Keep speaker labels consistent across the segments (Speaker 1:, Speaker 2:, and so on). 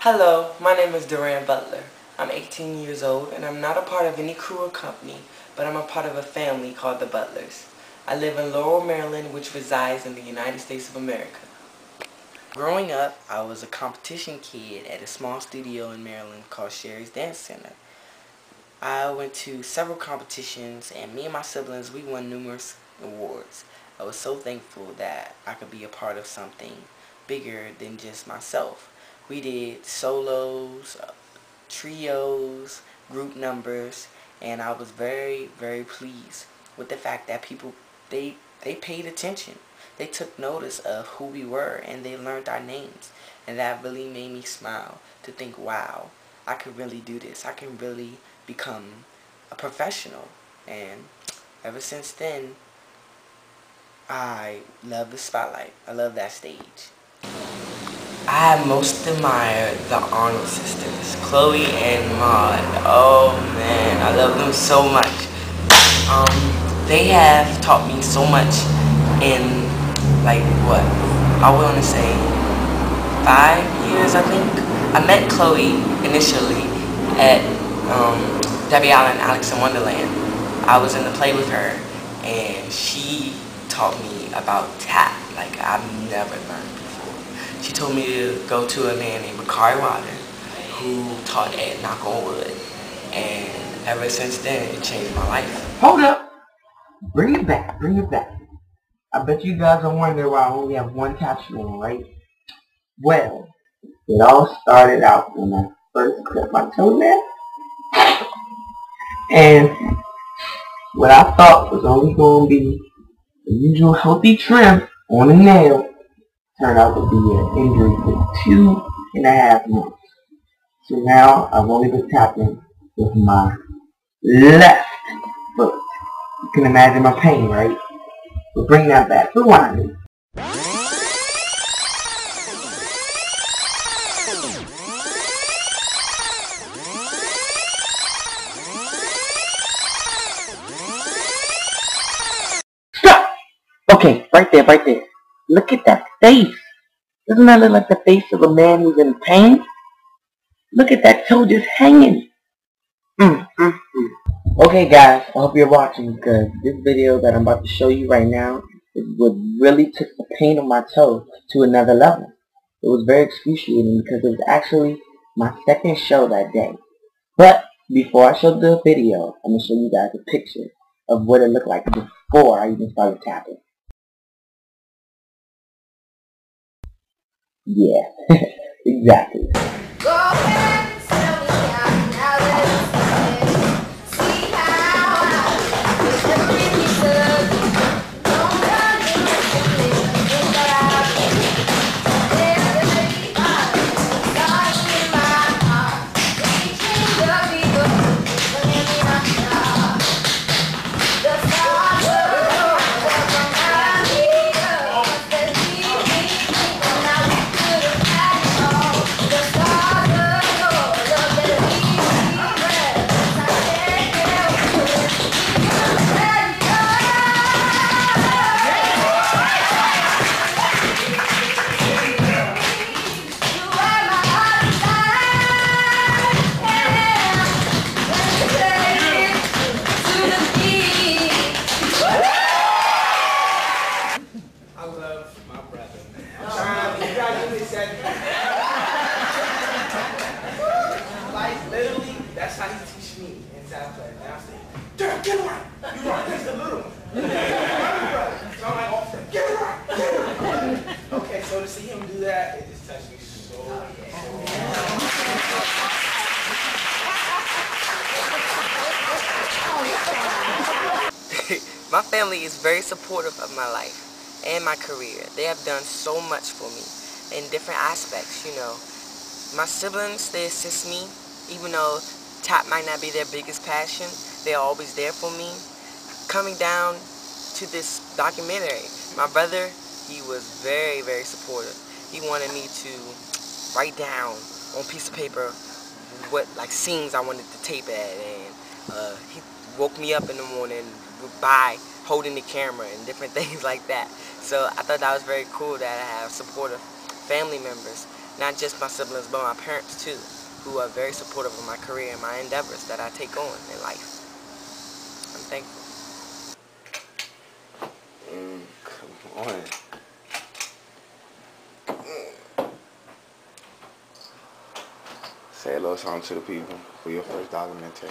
Speaker 1: Hello, my name is Doran Butler. I'm 18 years old and I'm not a part of any crew or company, but I'm a part of a family called the Butlers. I live in Laurel, Maryland, which resides in the United States of America. Growing up, I was a competition kid at a small studio in Maryland called Sherry's Dance Center. I went to several competitions and me and my siblings, we won numerous awards. I was so thankful that I could be a part of something bigger than just myself. We did solos, trios, group numbers, and I was very, very pleased with the fact that people, they paid attention. They took notice of who we were and they learned our names. And that really made me smile to think, wow, I could really do this. I can really become a professional. And ever since then, I love the spotlight. I love that stage. I have most admired the Arnold sisters, Chloe and Maud. Oh man, I love them so much. They have taught me so much in, like, what, I want to say 5 years, I think. I met Chloe initially at Debbie Allen Alex in Wonderland. I was in the play with her and she taught me about tap like I've never learned before. She told me to go to a man named Bakari Water who taught at Knock on Wood, and ever since then it changed my life.
Speaker 2: Hold up! Bring it back, bring it back. I bet you guys are wondering why I only have one tap on, right? Well, it all started out when I first clipped my toenail. And what I thought was only going to be the usual healthy trim on a nail turned out to be an injury for 2.5 months. So now I've only been tapping with my left foot. You can imagine my pain, right? But bring that back. Rewind it. Stop! Okay, right there, right there. Look at that face. Doesn't that look like the face of a man who's in pain? Look at that toe just hanging. Okay guys, I hope you're watching because this video that I'm about to show you right now is what really took the pain of my toe to another level. It was very excruciating because it was actually my second show that day. But before I show the video, I'm going to show you guys a picture of what it looked like before I even started tapping. Yeah, exactly.
Speaker 3: Go ahead and tell me now let's see how I every piece of don't run in in my heart, reaching the people, let me not stop. The stars will come out here, they keep me thinking now we could have had it all. The stars will better leave me breath, I can't help it. You let me go. You wear my heart inside, when you take it to the beat.
Speaker 1: I love my brother, man. You guys really said like literally, that's how he teach me in tap play. And I'm saying, Derrick, get it right. You right. He's the little one. So I'm like, oh, get it right. Get it right. Okay, so to see him do that, it just touched me so My family is very supportive of my life and my career. They have done so much for me in different aspects, you know. My siblings, they assist me, even though tap might not be their biggest passion. They're always there for me. Coming down to this documentary, my brother, he was very, very supportive. He wanted me to write down on a piece of paper what like scenes I wanted to tape at, and he woke me up in the morning by holding the camera and different things like that. So I thought that was very cool that I have supportive family members. Not just my siblings, but my parents too, who are very supportive of my career and my endeavors that I take on in life. I'm thankful.
Speaker 4: Come on. Say a little something to the people for your first documentary.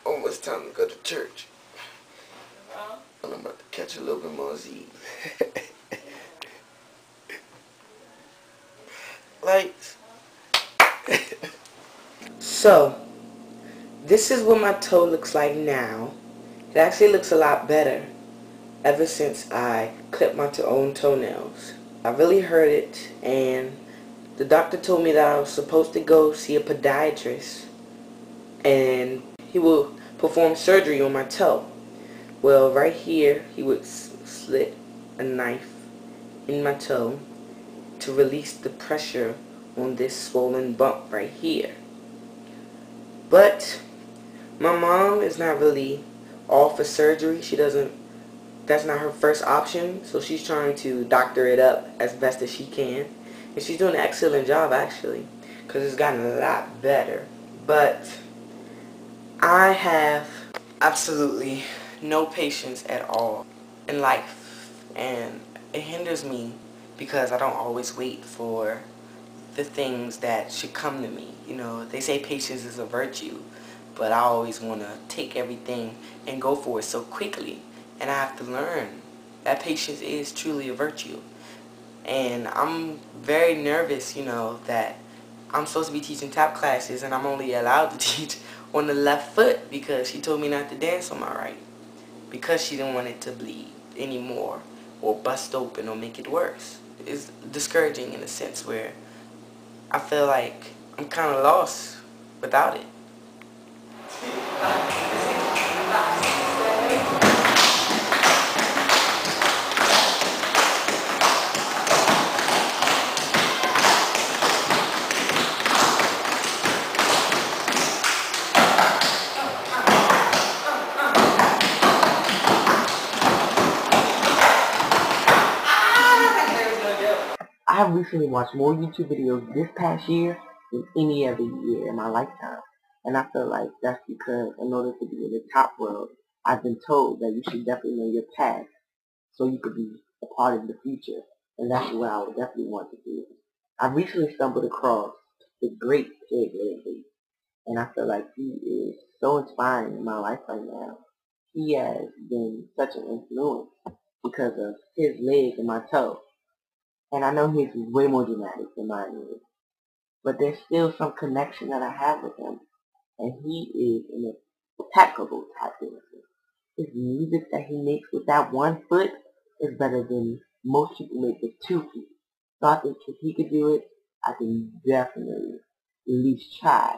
Speaker 1: Almost time to go to church. And I'm about to catch a little bit more Z's. Lights. So, this is what my toe looks like now. It actually looks a lot better ever since I clipped my own toenails. I really hurt it, and the doctor told me that I was supposed to go see a podiatrist and he will perform surgery on my toe. Well, right here, he would slit a knife in my toe to release the pressure on this swollen bump right here. But my mom is not really all for surgery. That's not her first option, so she's trying to doctor it up as best as she can. And she's doing an excellent job, actually, because it's gotten a lot better. But I have absolutely no patience at all in life, and it hinders me because I don't always wait for the things that should come to me. You know, they say patience is a virtue, but I always want to take everything and go for it so quickly, and I have to learn that patience is truly a virtue. And I'm very nervous, you know, that I'm supposed to be teaching tap classes and I'm only allowed to teach on the left foot because she told me not to dance on my right, because she didn't want it to bleed anymore or bust open or make it worse. It's discouraging in a sense where I feel like I'm kind of lost without it.
Speaker 2: I have recently watched more YouTube videos this past year than any other year in my lifetime. And I feel like that's because in order to be in the top world, I've been told that you should definitely know your past so you could be a part of the future. And that's what I would definitely want to do. I recently stumbled across the great Pig lately, and I feel like he is so inspiring in my life right now. He has been such an influence because of his leg and my toe. And I know he's way more dramatic than mine is. But there's still some connection that I have with him. And he is an impeccable tap dancer. His music that he makes with that one foot is better than most people make with 2 feet. So I think if he could do it, I can definitely at least try.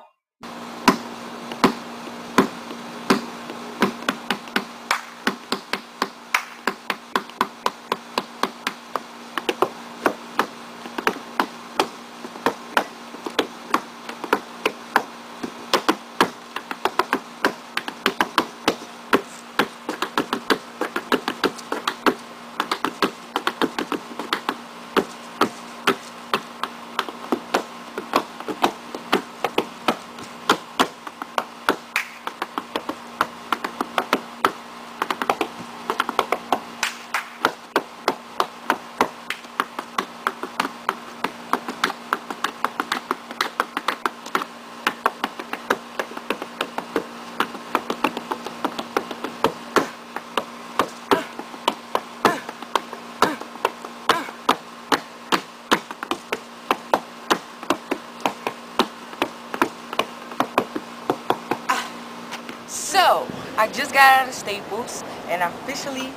Speaker 1: So, I just got out of Staples and I officially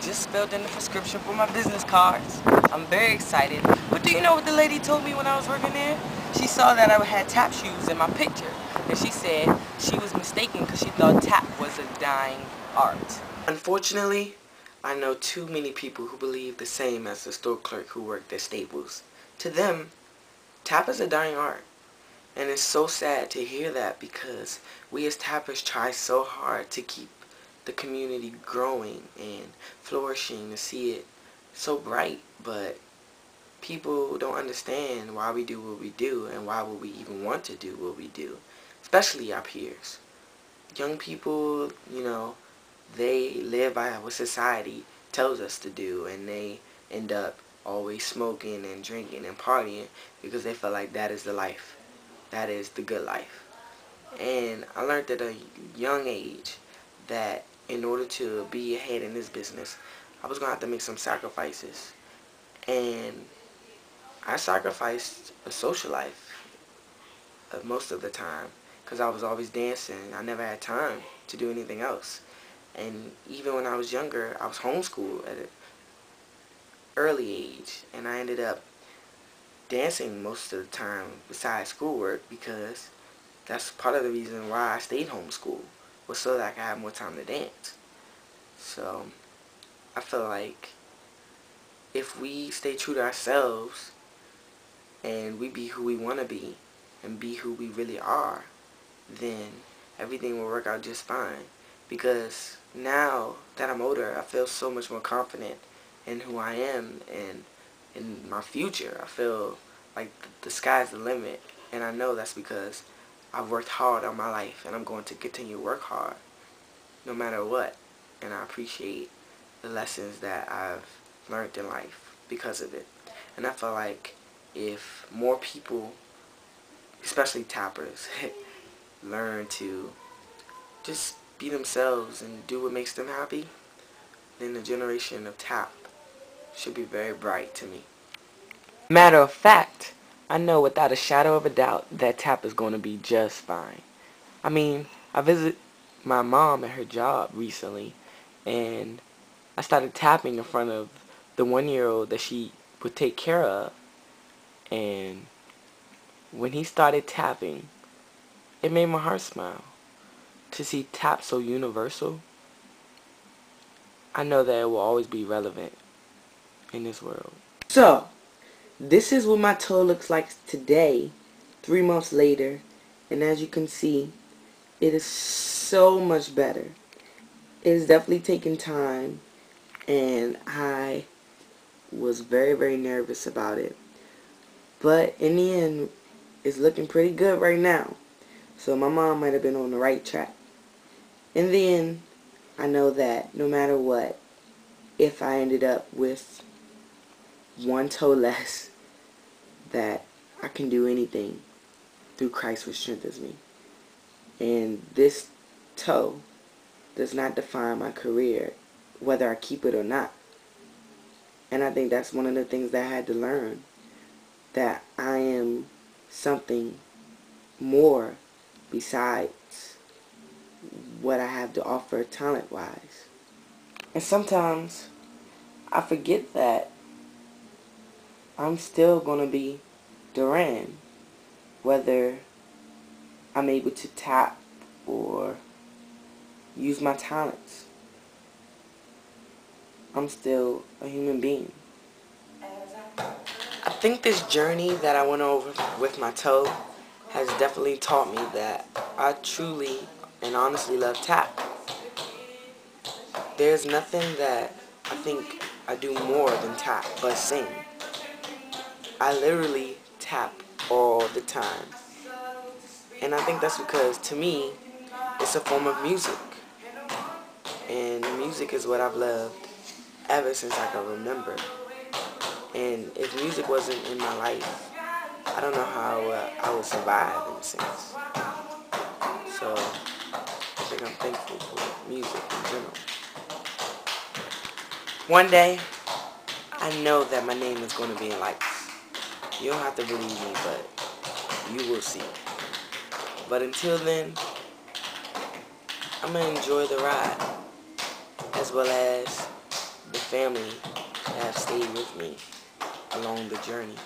Speaker 1: just filled in the prescription for my business cards. I'm very excited. But do you know what the lady told me when I was working there? She saw that I had tap shoes in my picture, and she said she was mistaken because she thought tap was a dying art. Unfortunately, I know too many people who believe the same as the store clerk who worked at Staples. To them, tap is a dying art. And it's so sad to hear that because we as tappers try so hard to keep the community growing and flourishing, to see it so bright, but people don't understand why we do what we do and why would we even want to do what we do, especially our peers. Young people, they live by what society tells us to do, and they end up always smoking and drinking and partying because they feel like that is the life. That is the good life. And I learned at a young age that in order to be ahead in this business, I was going to have to make some sacrifices. And I sacrificed a social life most of the time because I was always dancing. I never had time to do anything else. And even when I was younger, I was homeschooled at an early age, and I ended up dancing most of the time besides schoolwork because that's part of the reason why I stayed homeschooled, was so that I could have more time to dance. So I feel like if we stay true to ourselves and we be who we want to be and be who we really are, then everything will work out just fine. Because now that I'm older, I feel so much more confident in who I am and in my future. I feel like the sky's the limit, and I know that's because I've worked hard on my life, and I'm going to continue to work hard no matter what. And I appreciate the lessons that I've learned in life because of it. And I feel like if more people, especially tappers, learn to just be themselves and do what makes them happy, then the generation of tap should be very bright to me. Matter of fact, I know without a shadow of a doubt that tap is going to be just fine. I mean, I visited my mom at her job recently, and I started tapping in front of the 1-year-old that she would take care of. And when he started tapping, it made my heart smile. To see tap so universal, I know that it will always be relevant in this world. So, this is what my toe looks like today, 3 months later, and as you can see, it is so much better. It is definitely taking time, and I was very, very nervous about it. But in the end, it's looking pretty good right now. So my mom might have been on the right track. In the end, I know that no matter what, if I ended up with one toe less, that I can do anything through Christ which strengthens me. And this toe does not define my career, whether I keep it or not. And I think that's one of the things that I had to learn, that I am something more besides what I have to offer talent-wise. And sometimes I forget that I'm still going to be Doran, whether I'm able to tap or use my talents. I'm still a human being. I think this journey that I went over with my toe has definitely taught me that I truly and honestly love tap. There's nothing that I think I do more than tap but sing. I literally tap all the time. And I think that's because, to me, it's a form of music. And music is what I've loved ever since I can remember. And if music wasn't in my life, I don't know how I would survive, in a sense. So I think I'm thankful for music in general. One day, I know that my name is going to be in lights. You don't have to believe me, but you will see. But until then, I'm going to enjoy the ride, as well as the family that have stayed with me along the journey.